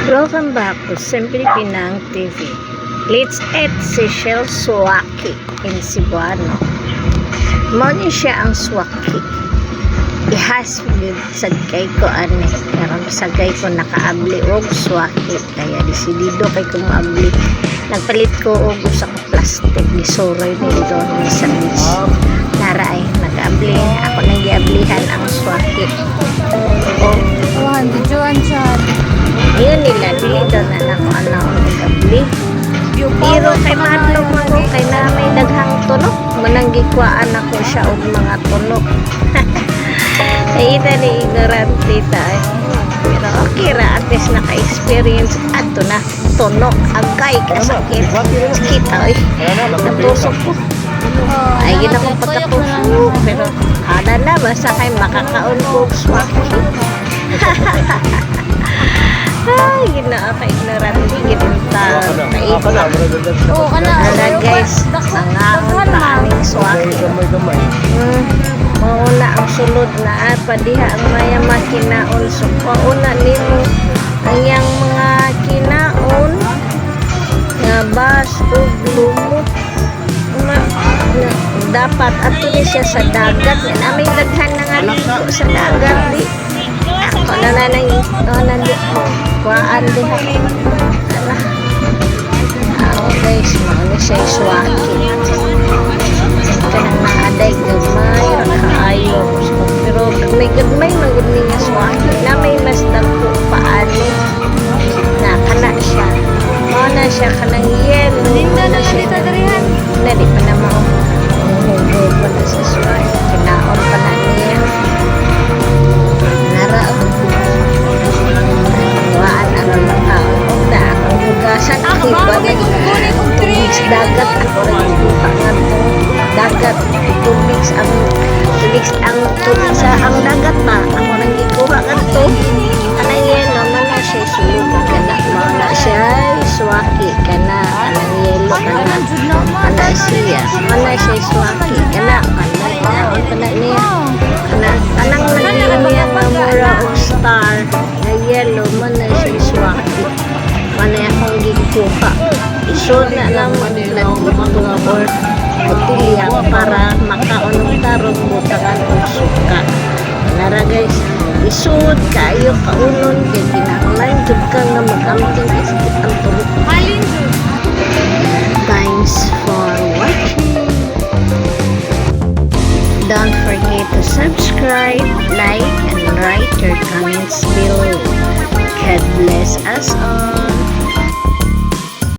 Welcome back to Simply Pinang TV. Let's eat Seychelles Swaki in Cebuano. Mao siya ang swaki. Ihas sagkay ko ani. Karon sagkay ko nakaabli og swaki. Kaya desidido kay ko maabli. Nagpalit ko og usa ka plastic gisuroy ni doon ni sandwich. Nara ay nag-abli. Ako nang giablihan ang swaki. Videoan siya. Ayun nila, dili daw na ako ano nag-abli. Pero kay madlog mo kay na may daghang tunok. Manang gikwaan ako siya og mga tunok. Ita ni ignorante tayo. Pero okay ra, at least naka-experience. Ato na, tunok. Agay, kasakit. Sakit ay. Natusok ko. Ay, yun akong pagkatusok. Pero, ada na, basta kayo makakaon ko swaki. Ay, gina ka ignorante ginta. Oo, kana. Guys, sangaon pa aming swaki. Mauna ang sulod na padiha ang maya makinaon. So, mauna nimo ang yang mga kinaon nga bas o lumot. Dapat ato ni siya sa dagat. Aming daghan na nga ligo sa dagat. Ako na nandito. Kuhaan diha. Guys, mauna siya swaki. Kanang naaday gamay rakaayo. Pero may gamay magud ni nga swaki na may mas dagko paani na kana siya. Mao na siya kanang yellow. Linda na dito dirihan. Na di pa na mao. Hugo pa na sa swaki. Kinaon pa na niya. Nara waan ang makaon na ang hugasan Ako ba kay kukunin kong tubig dagat ako nagbuka nga dagat tubig sa ang dagat ba ako nang gikuha kanto anang yelo man siya sulod kana mana siya swaki kana anang yelo kana siya swaki kana kana kana niya kana anang niya nga mura og star na yelo man siya swaki mana akong gikuha isod na naman nagbuto or botilla para makaunong tarong butangan o suka. Nara guys, isud kayo kaunon kay kinahanglan jud ka nga mag-amping isip ang tulog. Halin jud. Thanks for watching. Don't forget to subscribe, like, and write your comments below. God bless us all.